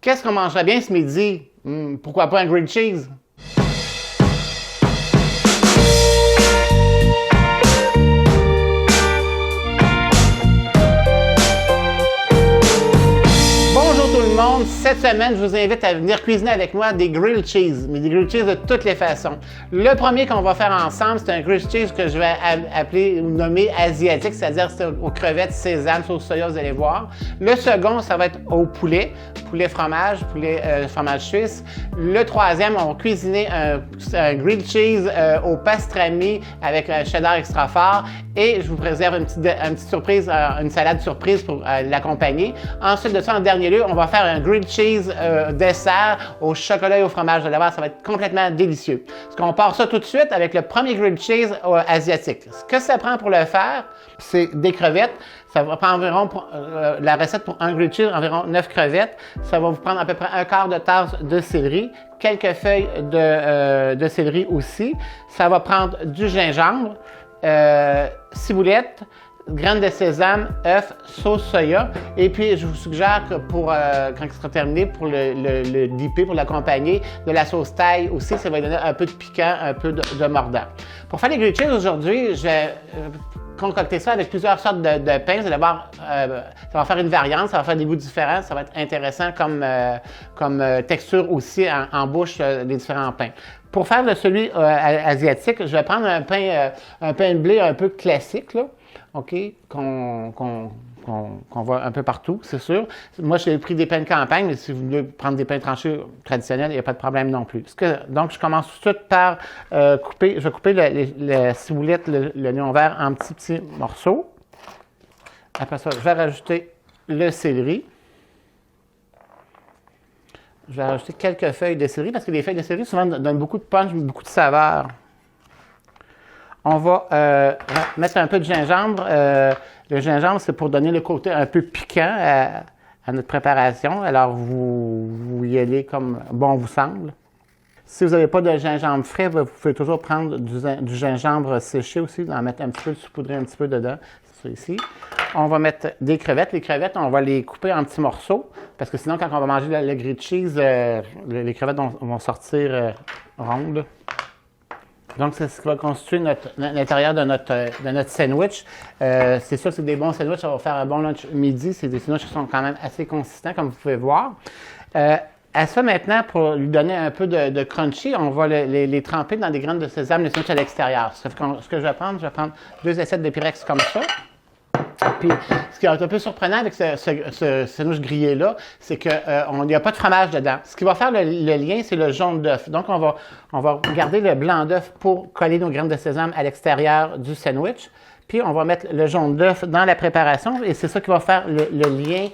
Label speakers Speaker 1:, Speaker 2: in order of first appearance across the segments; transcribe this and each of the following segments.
Speaker 1: Qu'est-ce qu'on mangerait bien ce midi? Pourquoi pas un grilled cheese? Bonjour tout le monde! Cette semaine, je vous invite à venir cuisiner avec moi des grilled cheese, mais des grilled cheese de toutes les façons. Le premier qu'on va faire ensemble, c'est un grilled cheese que je vais appeler ou nommer asiatique, c'est-à-dire c'est aux crevettes, sésame, sauce soya, vous allez voir. Le second, ça va être au poulet fromage, fromage suisse. Le troisième, on va cuisiner un grilled cheese au pastrami avec un cheddar extra fort et je vous réserve une petite surprise, une salade surprise pour l'accompagner. Ensuite de ça, en dernier lieu, on va faire un grilled cheese dessert au chocolat et au fromage. Vous allez voir, ça va être complètement délicieux. Parce qu'on part ça tout de suite avec le premier grilled cheese asiatique. Ce que ça prend pour le faire, c'est des crevettes. Ça va prendre environ, la recette pour un grilled cheese, environ 9 crevettes. Ça va vous prendre à peu près un quart de tasse de céleri, quelques feuilles de céleri aussi. Ça va prendre du gingembre, ciboulette, graines de sésame, œufs, sauce soya. Et puis, je vous suggère que quand il sera terminé, pour le dipper, pour l'accompagner, de la sauce thaï aussi. Ça va donner un peu de piquant, un peu de mordant. Pour faire les grilled cheese aujourd'hui, je vais concocter ça avec plusieurs sortes de pains. Vous allez voir, ça va faire une variante, ça va faire des goûts différents, ça va être intéressant comme texture aussi en bouche des différents pains. Pour faire celui asiatique, je vais prendre un pain de blé un peu classique, là, OK, qu'on voit un peu partout, c'est sûr. Moi, j'ai pris des pains de campagne, mais si vous voulez prendre des pains tranchés traditionnels, il n'y a pas de problème non plus. Donc, je commence tout de suite par couper. Je vais couper la ciboulette, l'oignon vert en petits morceaux. Après ça, je vais rajouter le céleri. Je vais rajouter quelques feuilles de céleri parce que les feuilles de céleri, souvent, donnent beaucoup de punch, beaucoup de saveur. On va mettre un peu de gingembre. Le gingembre, c'est pour donner le côté un peu piquant à notre préparation. Alors, vous y allez comme bon vous semble. Si vous n'avez pas de gingembre frais, vous pouvez toujours prendre du gingembre séché aussi, en mettre un petit peu, saupoudrer un petit peu dedans. C'est ça ici. On va mettre des crevettes. Les crevettes, on va les couper en petits morceaux, parce que sinon, quand on va manger le grilled cheese, les crevettes vont sortir rondes. Donc, c'est ce qui va constituer l'intérieur de notre sandwich. C'est sûr que c'est des bons sandwichs. Ça va faire un bon lunch midi. C'est des sandwichs qui sont quand même assez consistants, comme vous pouvez voir. À ça, maintenant, pour lui donner un peu de crunchy, on va les tremper dans des graines de sésame, les sandwichs à l'extérieur. Ce que je vais prendre 2 assiettes de Pyrex comme ça. Puis, ce qui est un peu surprenant avec ce sandwich grillé-là, c'est qu'il n'y a pas de fromage dedans. Ce qui va faire le lien, c'est le jaune d'œuf. Donc, on va garder le blanc d'œuf pour coller nos graines de sésame à l'extérieur du sandwich. Puis, on va mettre le jaune d'œuf dans la préparation et c'est ça qui va faire le lien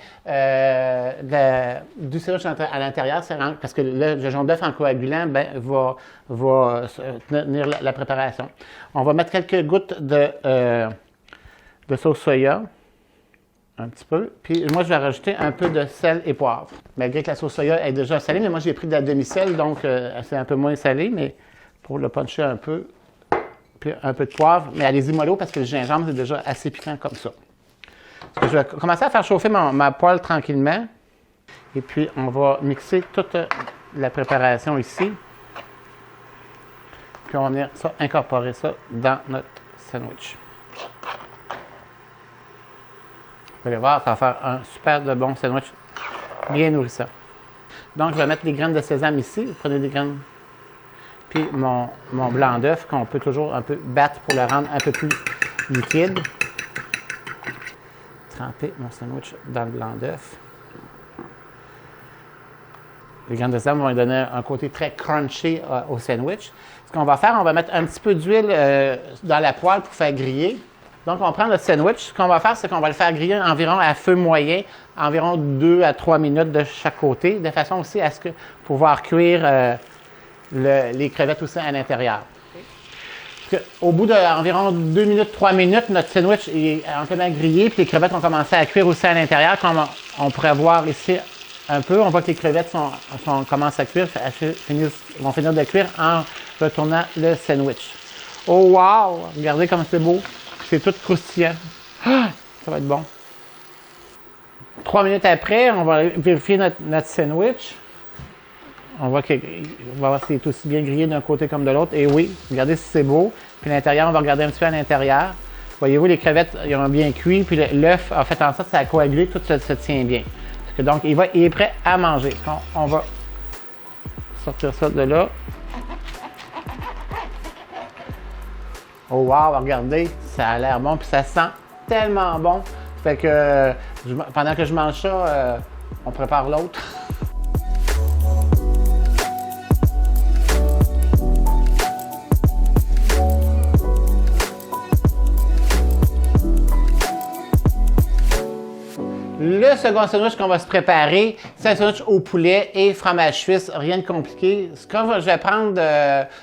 Speaker 1: du sandwich à l'intérieur. Parce que le jaune d'œuf en coagulant va tenir la préparation. On va mettre quelques gouttes de sauce soya, un petit peu. Puis moi, je vais rajouter un peu de sel et poivre. Malgré que la sauce soya est déjà salée, mais moi, j'ai pris de la demi-sel, donc c'est un peu moins salé, mais pour le puncher un peu, puis un peu de poivre. Mais allez-y mollo parce que le gingembre, c'est déjà assez piquant comme ça. Je vais commencer à faire chauffer ma poêle tranquillement. Et puis, on va mixer toute la préparation ici. Puis, on va venir incorporer ça dans notre sandwich. Vous allez voir, ça va faire un super de bon sandwich bien nourrissant. Donc, je vais mettre les graines de sésame ici. Vous prenez des graines. Puis mon blanc d'œuf qu'on peut toujours un peu battre pour le rendre un peu plus liquide. Tremper mon sandwich dans le blanc d'œuf. Les graines de sésame vont lui donner un côté très crunchy au sandwich. Ce qu'on va faire, on va mettre un petit peu d'huile dans la poêle pour faire griller. Donc, on prend notre sandwich. Ce qu'on va faire, c'est qu'on va le faire griller environ à feu moyen, environ 2 à 3 minutes de chaque côté, de façon aussi à pouvoir cuire les crevettes aussi à l'intérieur. Au bout d'environ 2 minutes, 3 minutes, notre sandwich est entièrement grillé, puis les crevettes ont commencé à cuire aussi à l'intérieur, comme on pourrait voir ici un peu. On voit que les crevettes commencent à cuire, vont finir de cuire en retournant le sandwich. Oh wow! Regardez comme c'est beau! C'est tout croustillant. Ah, ça va être bon. 3 minutes après, on va vérifier notre sandwich. On va voir s'il est aussi bien grillé d'un côté comme de l'autre. Et oui, regardez si c'est beau. Puis l'intérieur, on va regarder un petit peu à l'intérieur. Voyez-vous, les crevettes, ils ont bien cuit. Puis l'œuf a fait en sorte que ça a coagulé, tout se tient bien. Donc, il est prêt à manger. On va sortir ça de là. Oh wow, regardez, ça a l'air bon. Puis ça sent tellement bon. Fait que pendant que je mange ça, on prépare l'autre. Le second sandwich qu'on va se préparer, c'est un sandwich au poulet et fromage suisse, rien de compliqué. Ce que je vais prendre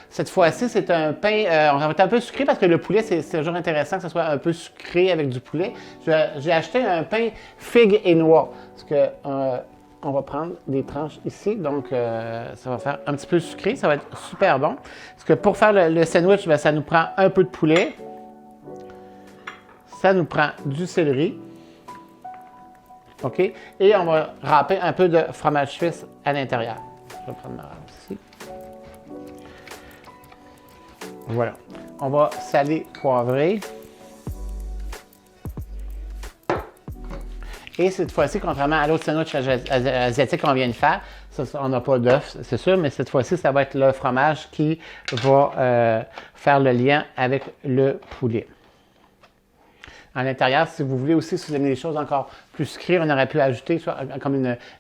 Speaker 1: cette fois-ci, c'est un pain, on va être un peu sucré parce que le poulet, c'est toujours intéressant que ce soit un peu sucré avec du poulet. J'ai acheté un pain figue et noix, parce que on va prendre des tranches ici, donc ça va faire un petit peu sucré, ça va être super bon. Parce que pour faire le sandwich, bien, ça nous prend un peu de poulet, ça nous prend du céleri. OK? Et on va râper un peu de fromage suisse à l'intérieur. Je vais prendre ma râpe ici. Voilà. On va saler, poivrer. Et cette fois-ci, contrairement à l'autre sandwich asiatique qu'on vient de faire, ça, on n'a pas d'œuf, c'est sûr, mais cette fois-ci, ça va être le fromage qui va faire le lien avec le poulet. À l'intérieur, si vous voulez aussi, si vous aimez les choses encore plus sucrées, on aurait pu ajouter soit comme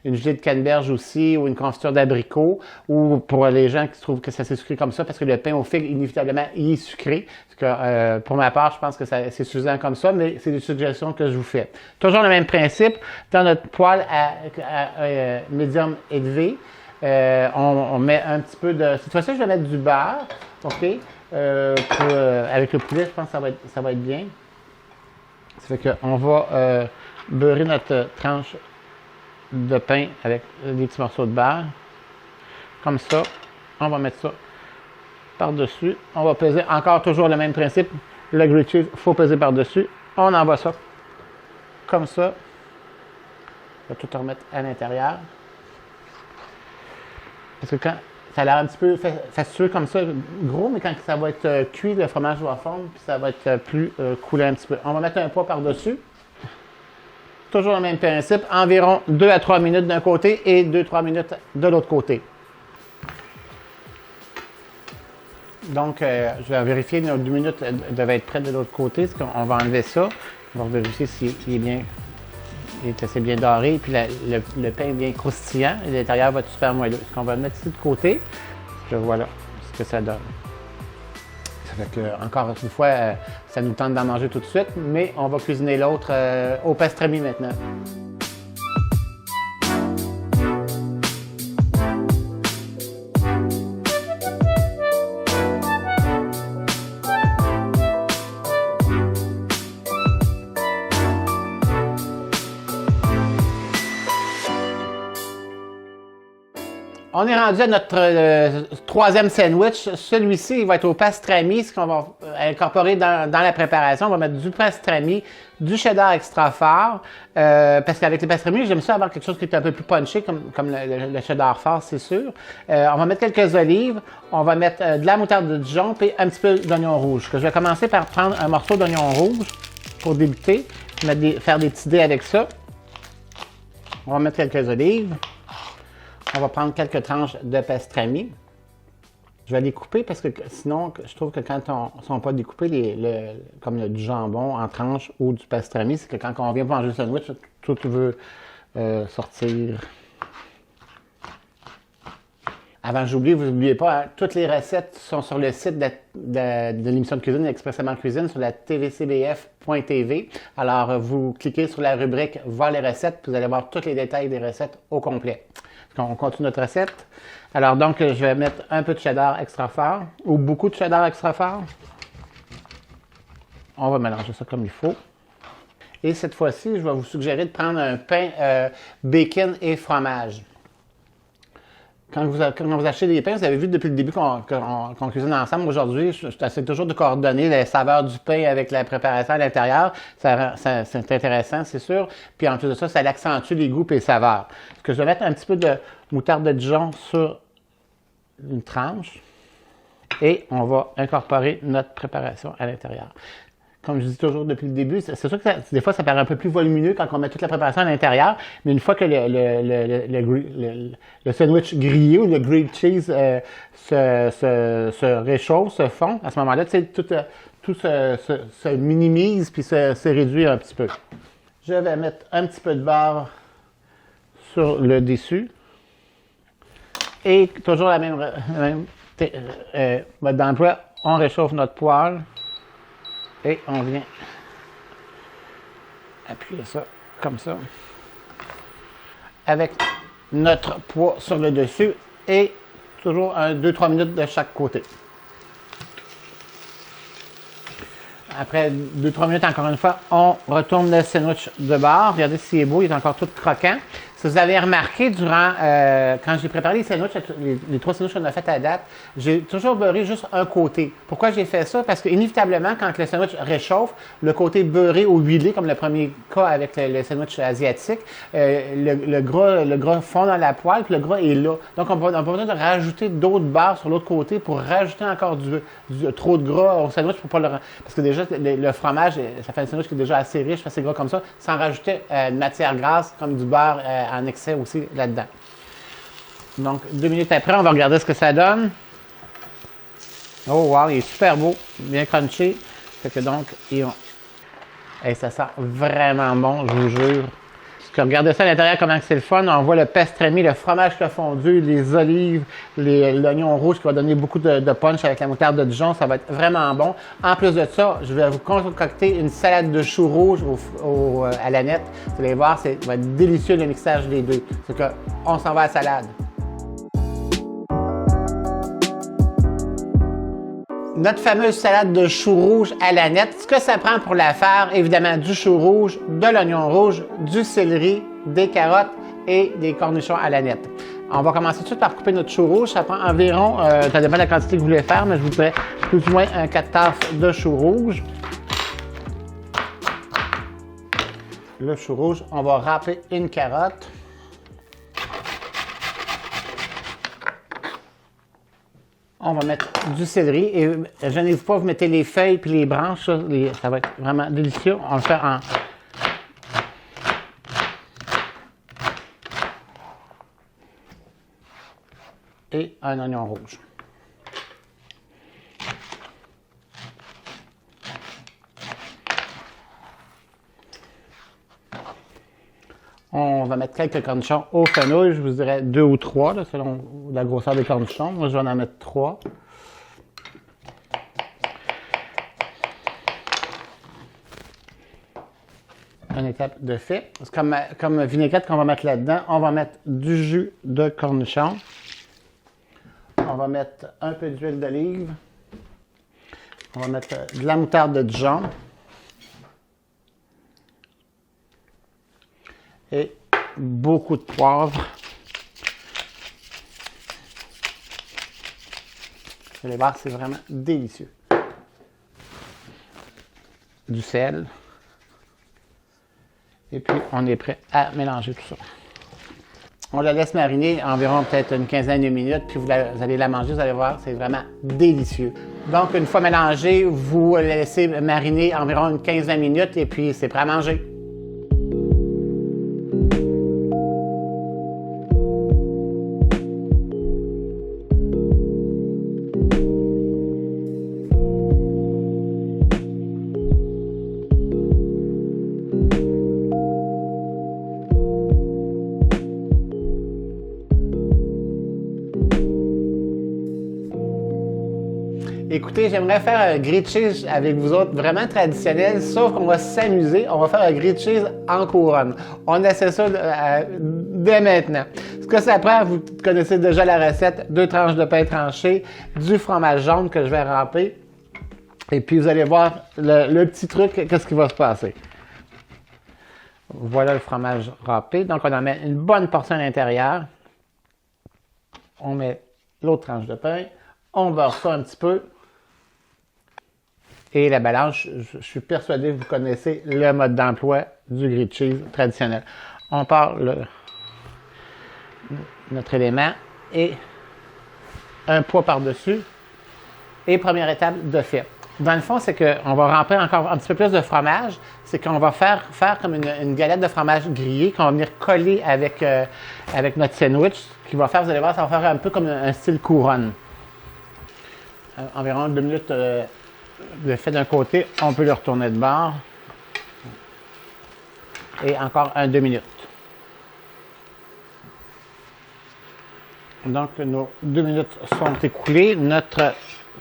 Speaker 1: une gelée de canneberge aussi, ou une confiture d'abricot, ou pour les gens qui trouvent que ça c'est sucré comme ça, parce que le pain aux figues, inévitablement, il est sucré. Parce que, pour ma part, je pense que c'est suffisant comme ça, mais c'est des suggestions que je vous fais. Toujours le même principe, dans notre poêle à médium élevé, on met un petit peu de... Cette fois-ci, je vais mettre du beurre, OK? Avec le poulet, je pense que ça va être bien. Ça fait qu'on va beurrer notre tranche de pain avec des petits morceaux de beurre. Comme ça, on va mettre ça par-dessus. On va peser encore toujours le même principe. Le grilled cheese, il faut peser par-dessus. On envoie ça comme ça. On va tout remettre à l'intérieur. Parce que quand ça a l'air un petit peu fastueux comme ça, gros, mais quand ça va être cuit, le fromage va fondre, puis ça va être plus coulé un petit peu. On va mettre un poids par-dessus. Toujours le même principe, environ 2 à 3 minutes d'un côté et 2-3 minutes de l'autre côté. Donc, je vais vérifier nos 2 minutes devaient être prêtes de l'autre côté, parce qu'on va enlever ça. On va vérifier s'il est bien. Il est assez bien doré, puis le pain est bien croustillant, et l'intérieur va être super moelleux. Ce qu'on va le mettre ici de côté, voilà ce que ça donne. Ça fait que, encore une fois, ça nous tente d'en manger tout de suite, mais on va cuisiner l'autre au pastrami maintenant. On est rendu à notre troisième sandwich. Celui-ci, il va être au pastrami, ce qu'on va incorporer dans la préparation. On va mettre du pastrami, du cheddar extra fort, parce qu'avec les pastrami, j'aime ça avoir quelque chose qui est un peu plus punché, comme le cheddar fort, c'est sûr. On va mettre quelques olives, on va mettre de la moutarde de Dijon, puis un petit peu d'oignon rouge. Je vais commencer par prendre un morceau d'oignon rouge pour débuter, faire des petits dés avec ça. On va mettre quelques olives. On va prendre quelques tranches de pastrami. Je vais les couper parce que sinon, je trouve que quand ils ne sont pas découpés, comme du jambon en tranches ou du pastrami, c'est que quand on vient manger le sandwich, tout veut sortir. Avant, j'oublie, vous n'oubliez pas, hein, toutes les recettes sont sur le site de l'émission de cuisine, Expressément Cuisine, sur la tvcbf.tv. Alors, vous cliquez sur la rubrique « Voir les recettes », puis vous allez voir tous les détails des recettes au complet. On continue notre recette. Alors donc, je vais mettre un peu de cheddar extra fort, ou beaucoup de cheddar extra fort. On va mélanger ça comme il faut. Et cette fois-ci, je vais vous suggérer de prendre un pain bacon et fromage. quand vous achetez des pains, vous avez vu depuis le début qu'on cuisine ensemble. Aujourd'hui, j'essaie toujours de coordonner les saveurs du pain avec la préparation à l'intérieur. C'est intéressant, c'est sûr. Puis en plus de ça, ça accentue les goûts et les saveurs. Parce que je vais mettre un petit peu de moutarde de Dijon sur une tranche. Et on va incorporer notre préparation à l'intérieur. Comme je dis toujours depuis le début, c'est sûr que des fois, ça paraît un peu plus volumineux quand on met toute la préparation à l'intérieur, mais une fois que le sandwich grillé ou le grilled cheese se réchauffe, se fond, à ce moment-là, tout se minimise puis se réduit un petit peu. Je vais mettre un petit peu de beurre sur le dessus. Et toujours la même mode d'emploi, on réchauffe notre poêle. Et on vient appuyer ça comme ça. Avec notre poids sur le dessus et toujours 2-3 minutes de chaque côté. Après 2-3 minutes, encore une fois, on retourne le sandwich de bord. Regardez s'il est beau, il est encore tout croquant. Si vous avez remarqué, quand j'ai préparé les sandwichs, les 3 sandwichs qu'on a fait à date, j'ai toujours beurré juste un côté. Pourquoi j'ai fait ça? Parce que inévitablement, quand le sandwich réchauffe, le côté beurré ou huilé, comme le premier cas avec le sandwich asiatique, le gras fond dans la poêle, puis le gras est là. Donc, on n'a pas besoin de rajouter d'autres beurre sur l'autre côté pour rajouter encore trop de gras au sandwich pour pas le... Parce que déjà, le fromage, ça fait un sandwich qui est déjà assez riche, assez gras comme ça, sans rajouter une matière grasse comme du beurre en excès aussi là-dedans. Donc, 2 minutes après, on va regarder ce que ça donne. Oh wow, il est super beau, bien crunchy. Fait que donc, ça sent vraiment bon, je vous jure. Regardez ça à l'intérieur, comment c'est le fun. On voit le pastrami, le fromage qui a fondu, les olives, l'oignon rouge qui va donner beaucoup de punch avec la moutarde de Dijon. Ça va être vraiment bon. En plus de ça, je vais vous concocter une salade de choux rouges à la nette. Vous allez voir, ça va être délicieux le mixage des deux. C'est qu'on s'en va à la salade. Notre fameuse salade de choux rouges à la nette, ce que ça prend pour la faire, évidemment du chou rouge, de l'oignon rouge, du céleri, des carottes et des cornichons à la nette. On va commencer tout de suite par couper notre chou rouge. Ça prend environ, ça dépend de la quantité que vous voulez faire, mais je voudrais plus ou moins un 4 tasses de chou rouge. Le chou rouge, on va râper une carotte. On va mettre du céleri et gênez-vous pas, vous mettez les feuilles puis les branches, ça va être vraiment délicieux. On le fait en... Et un oignon rouge. On va mettre quelques cornichons au fenouil, je vous dirais 2 ou 3, là, selon la grosseur des cornichons. Moi, je vais en mettre 3. Une étape de fait. Comme vinaigrette qu'on va mettre là-dedans, on va mettre du jus de cornichon. On va mettre un peu d'huile d'olive. On va mettre de la moutarde de Dijon. Et beaucoup de poivre. Vous allez voir, c'est vraiment délicieux. Du sel. Et puis, on est prêt à mélanger tout ça. On la laisse mariner environ peut-être une quinzaine de minutes, puis vous allez la manger, vous allez voir, c'est vraiment délicieux. Donc, une fois mélangé, vous la laissez mariner environ une 15-20 minutes, et puis c'est prêt à manger. Écoutez, j'aimerais faire un grilled cheese avec vous autres, vraiment traditionnel, sauf qu'on va s'amuser. On va faire un grilled cheese en couronne. On essaie ça dès maintenant. Ce que ça prend, vous connaissez déjà la recette, 2 tranches de pain tranché, du fromage jaune que je vais râper. Et puis, vous allez voir le petit truc, qu'est-ce qui va se passer. Voilà le fromage râpé. Donc, on en met une bonne portion à l'intérieur. On met l'autre tranche de pain. On beurre ça un petit peu. Et la balance, je suis persuadé que vous connaissez le mode d'emploi du grilled cheese traditionnel. On part notre élément et un poids par-dessus. Et première étape de fait. Dans le fond, c'est qu'on va remplir encore un petit peu plus de fromage. C'est qu'on va faire comme une galette de fromage grillé qu'on va venir coller avec notre sandwich. Qui va faire, vous allez voir, ça va faire un peu comme un style couronne. Environ 2 minutes de fait d'un côté. On peut le retourner de bord. Et encore 2 minutes. Donc, nos 2 minutes sont écoulées. Notre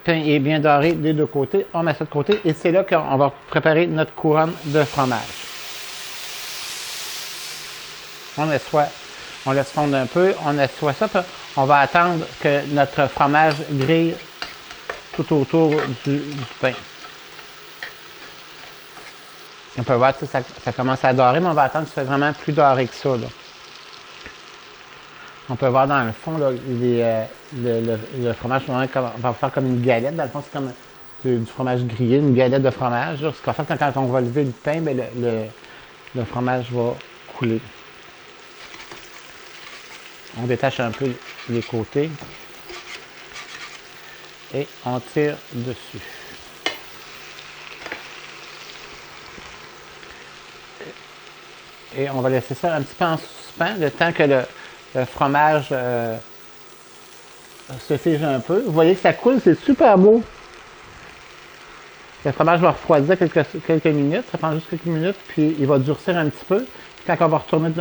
Speaker 1: pain est bien doré des deux côtés. On met ça de côté et c'est là qu'on va préparer notre couronne de fromage. On laisse fondre un peu, on assoit ça, puis on va attendre que notre fromage grille tout autour du pain. On peut voir que ça commence à dorer, mais on va attendre que ça soit vraiment plus doré que ça, là. On peut voir dans le fond, là, le fromage, on va faire comme une galette. Dans le fond, c'est comme du fromage grillé, une galette de fromage. Ce qu'on fait, quand on va lever le pain, bien, le fromage va couler. On détache un peu les côtés et on tire dessus. Et on va laisser ça un petit peu en suspens, le temps que le fromage se fige un peu. Vous voyez que ça coule, c'est super beau. Le fromage va refroidir quelques minutes, ça prend juste quelques minutes, puis il va durcir un petit peu. Quand on va retourner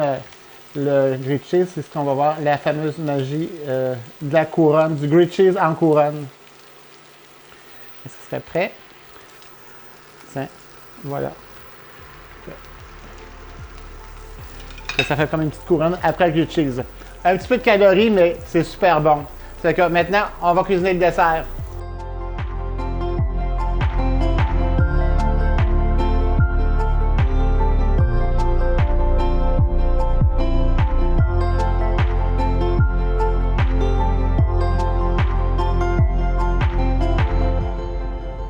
Speaker 1: le grilled cheese, c'est ce qu'on va voir, la fameuse magie de la couronne, du grilled cheese en couronne. Est-ce que ce serait prêt? Tiens, voilà. Ça fait comme une petite couronne après le grilled cheese. Un petit peu de calories, mais c'est super bon. C'est que maintenant, on va cuisiner le dessert.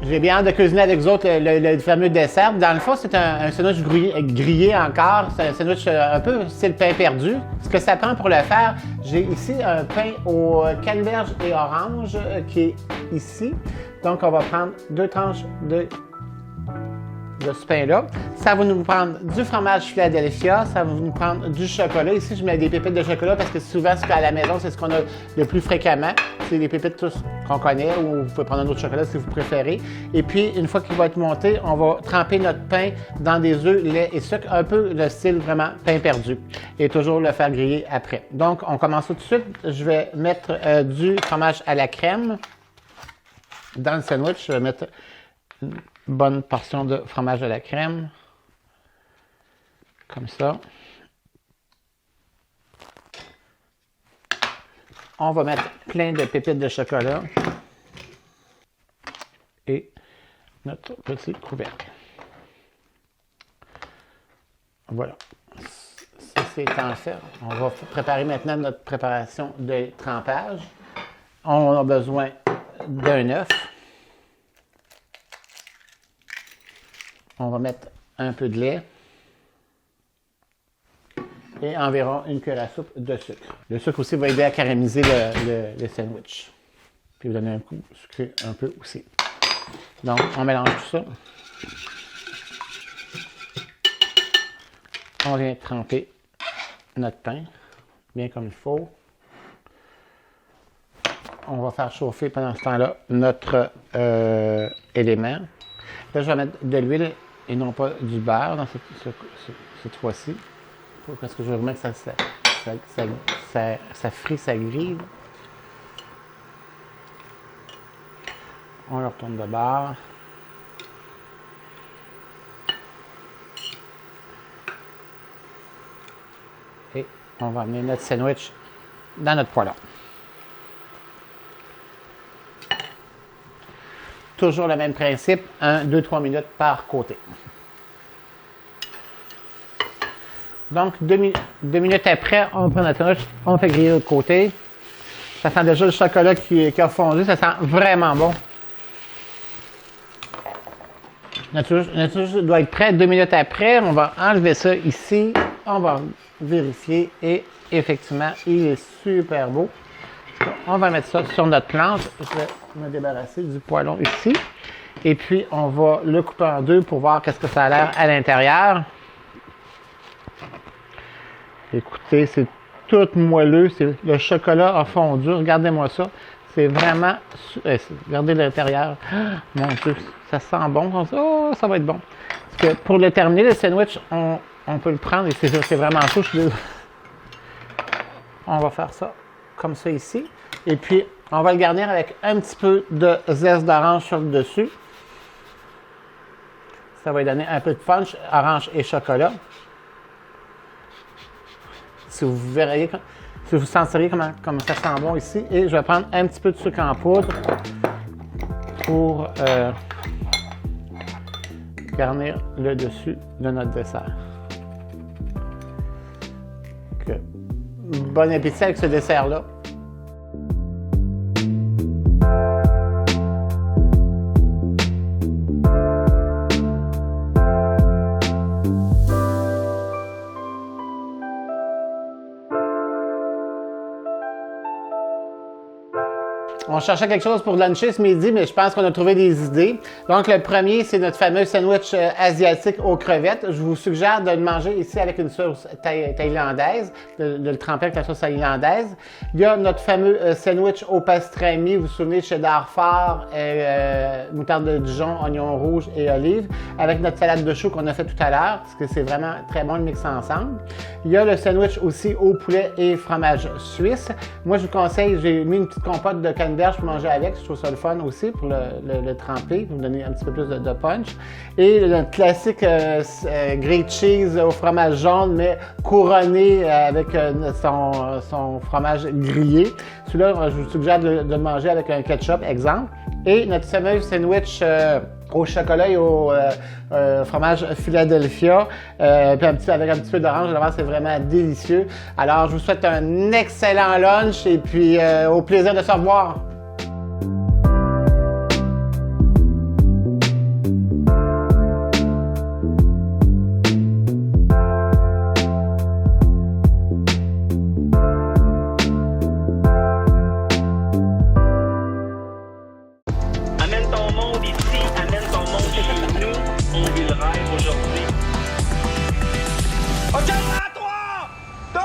Speaker 1: J'ai bien hâte de cuisiner avec vous autres le fameux dessert. Dans le fond, c'est un sandwich grillé encore. C'est un sandwich un peu style pain perdu. Ce que ça prend pour le faire, j'ai ici un pain au canneberge et orange qui est ici. Donc, on va prendre 2 tranches de ce pain-là. Ça va nous prendre du fromage Philadelphia, ça va nous prendre du chocolat. Ici, je mets des pépites de chocolat parce que souvent, à la maison, c'est ce qu'on a le plus fréquemment. C'est les pépites tous qu'on connaît ou vous pouvez prendre un autre chocolat si vous préférez. Et puis, une fois qu'il va être monté, on va tremper notre pain dans des œufs, lait et sucre, un peu le style vraiment pain perdu. Et toujours le faire griller après. Donc, on commence tout de suite. Je vais mettre du fromage à la crème dans le sandwich. Je vais mettre une bonne portion de fromage à la crème. Comme ça. On va mettre plein de pépites de chocolat. Et notre petit couvercle. Voilà. Ça, c'est en fait. On va préparer maintenant notre préparation de trempage. On a besoin d'un œuf. On va mettre un peu de lait et environ une cuillère à soupe de sucre. Le sucre aussi va aider à carameliser le sandwich. Puis vous donner un coup sucré un peu aussi. Donc, on mélange tout ça. On vient tremper notre pain, bien comme il faut. On va faire chauffer pendant ce temps-là notre élément. Là, je vais mettre de l'huile et non pas du beurre dans cette fois-ci. Parce que je veux vraiment que ça frise, ça grille. On le retourne de bord. Et on va amener notre sandwich dans notre poêlon. Toujours le même principe, 2-3 minutes par côté. Donc, 2 minutes après, on prend notre sandwich, on fait griller de l'autre côté. Ça sent déjà le chocolat qui a fondu. Ça sent vraiment bon. Notre touche doit être prêt 2 minutes après. On va enlever ça ici. On va vérifier. Et effectivement, il est super beau. On va mettre ça sur notre planche. Je vais me débarrasser du poêlon ici. Et puis, on va le couper en deux pour voir qu'est-ce que ça a l'air à l'intérieur. Écoutez, c'est tout moelleux. Le chocolat a fondu. Regardez-moi ça. C'est vraiment... regardez l'intérieur. Mon Dieu, ça sent bon. Oh, ça va être bon. Parce que pour le terminer, le sandwich, on peut le prendre et c'est vraiment chaud. On va faire ça comme ça ici. Et puis, on va le garnir avec un petit peu de zeste d'orange sur le dessus. Ça va lui donner un peu de punch, orange et chocolat. Si vous verriez, si vous sentiriez comme ça sent bon ici. Et je vais prendre un petit peu de sucre en poudre pour garnir le dessus de notre dessert. Donc, bon appétit avec ce dessert-là. On cherchait quelque chose pour luncher ce midi, mais je pense qu'on a trouvé des idées. Donc, le premier, c'est notre fameux sandwich asiatique aux crevettes. Je vous suggère de le manger ici avec une sauce thaïlandaise, de le tremper avec la sauce thaïlandaise. Il y a notre fameux sandwich au pastrami, vous vous souvenez, cheddar fort, moutarde de Dijon, oignon rouge et olive, avec notre salade de choux qu'on a fait tout à l'heure, parce que c'est vraiment très bon le mix ensemble. Il y a le sandwich aussi au poulet et fromage suisse. Moi, je vous conseille, j'ai mis une petite compote de canneberge pour manger avec. Je trouve ça le fun aussi pour le tremper, pour me donner un petit peu plus de punch. Et le classique grilled cheese au fromage jaune, mais couronné avec son fromage grillé. Celui-là, je vous suggère de le manger avec un ketchup, exemple. Et notre fameux sandwich au chocolat et au fromage Philadelphia, puis avec un petit peu d'orange. C'est vraiment délicieux. Alors, je vous souhaite un excellent lunch et puis au plaisir de se revoir.
Speaker 2: Amène ton monde ici, amène ton monde chez nous. On vit le rêve aujourd'hui. OK, à 3, 2,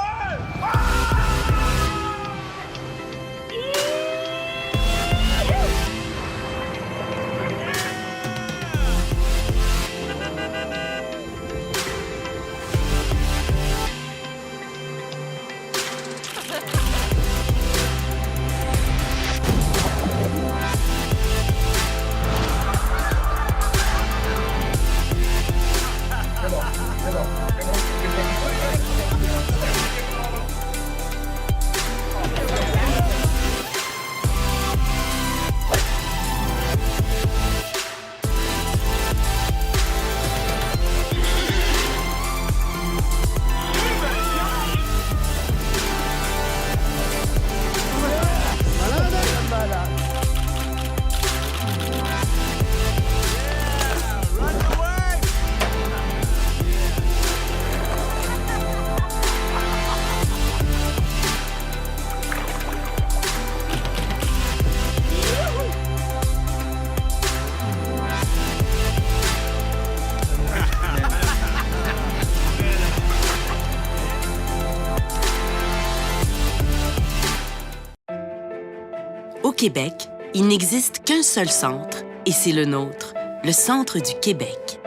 Speaker 3: Au Québec, il n'existe qu'un seul centre, et c'est le nôtre, le centre du Québec.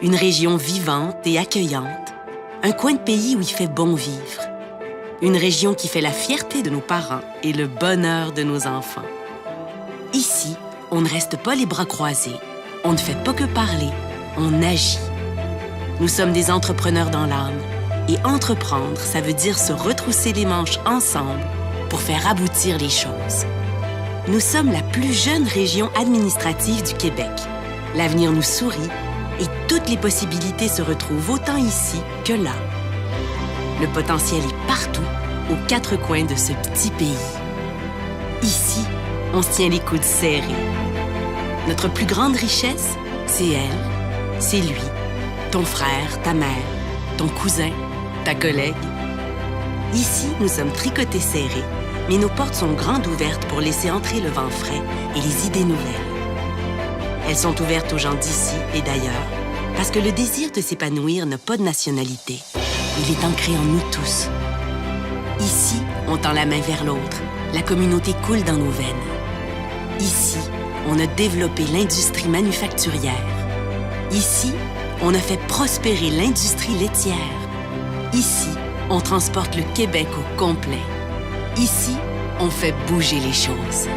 Speaker 3: Une région vivante et accueillante, un coin de pays où il fait bon vivre. Une région qui fait la fierté de nos parents et le bonheur de nos enfants. Ici, on ne reste pas les bras croisés, on ne fait pas que parler, on agit. Nous sommes des entrepreneurs dans l'âme, et entreprendre, ça veut dire se retrousser les manches ensemble pour faire aboutir les choses. Nous sommes la plus jeune région administrative du Québec. L'avenir nous sourit et toutes les possibilités se retrouvent autant ici que là. Le potentiel est partout, aux quatre coins de ce petit pays. Ici, on se tient les coudes serrés. Notre plus grande richesse, c'est elle, c'est lui, ton frère, ta mère, ton cousin, ta collègue. Ici, nous sommes tricotés serrés, mais nos portes sont grandes ouvertes pour laisser entrer le vent frais et les idées nouvelles. Elles sont ouvertes aux gens d'ici et d'ailleurs, parce que le désir de s'épanouir n'a pas de nationalité. Il est ancré en nous tous. Ici, on tend la main vers l'autre. La communauté coule dans nos veines. Ici, on a développé l'industrie manufacturière. Ici, on a fait prospérer l'industrie laitière. Ici, on transporte le Québec au complet. Ici, on fait bouger les choses.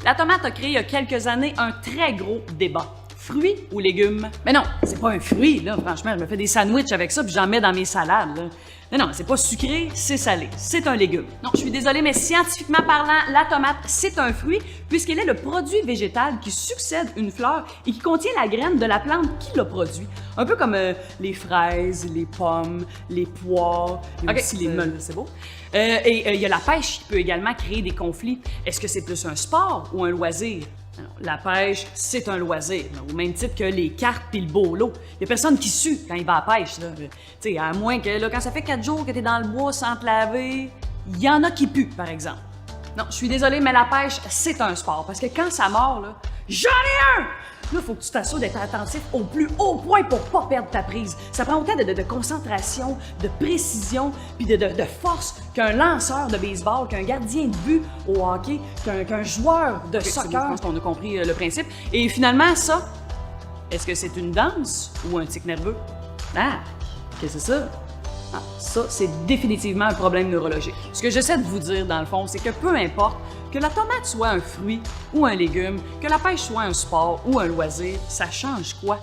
Speaker 4: La tomate a créé il y a quelques années un très gros débat. Fruits ou légumes? Mais non, c'est pas un fruit, là. Franchement, je me fais des sandwichs avec ça puis j'en mets dans mes salades, là. Non, c'est pas sucré, c'est salé. C'est un légume. Non, je suis désolée, mais scientifiquement parlant, la tomate, c'est un fruit puisqu'elle est le produit végétal qui succède une fleur et qui contient la graine de la plante qui l'a produit. Un peu comme les fraises, les pommes, les poires, aussi les melons, c'est beau. Et il y a la pêche qui peut également créer des conflits. Est-ce que c'est plus un sport ou un loisir? Alors, la pêche, c'est un loisir, au même titre que les cartes puis le beau lot. Il y a personne qui sue quand il va à la pêche, là. Tu sais, à moins que, là, quand ça fait 4 jours que t'es dans le bois sans te laver, il y en a qui puent, par exemple. Non, je suis désolée, mais la pêche, c'est un sport, parce que quand ça mord, là, j'en ai un! Là, il faut que tu t'assures d'être attentif au plus haut point pour pas perdre ta prise. Ça prend autant de concentration, de précision, puis de force qu'un lanceur de baseball, qu'un gardien de but au hockey, qu'un joueur de soccer. Je pense qu'on a compris le principe. Et finalement, ça, est-ce que c'est une danse ou un tic nerveux? Ah, qu'est-ce que c'est ça? Ah, ça, c'est définitivement un problème neurologique. Ce que j'essaie de vous dire, dans le fond, c'est que peu importe que la tomate soit un fruit ou un légume, que la pêche soit un sport ou un loisir, ça change quoi?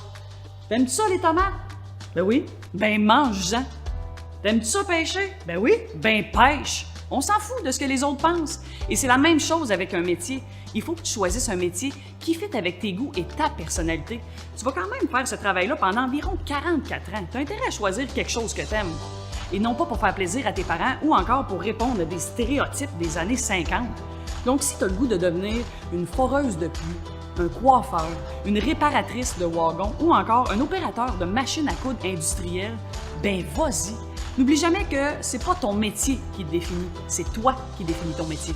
Speaker 4: T'aimes-tu ça, les tomates? Ben oui. Ben mange-en. T'aimes-tu ça pêcher? Ben oui. Ben pêche. On s'en fout de ce que les autres pensent. Et c'est la même chose avec un métier. Il faut que tu choisisses un métier qui fit avec tes goûts et ta personnalité. Tu vas quand même faire ce travail-là pendant environ 44 ans. Tu as intérêt à choisir quelque chose que t'aimes. Et non pas pour faire plaisir à tes parents ou encore pour répondre à des stéréotypes des années 50. Donc, si tu as le goût de devenir une foreuse de pluie, un coiffeur, une réparatrice de wagon ou encore un opérateur de machine à coudre industrielle, ben vas-y. N'oublie jamais que c'est pas ton métier qui te définit, c'est toi qui définis ton métier.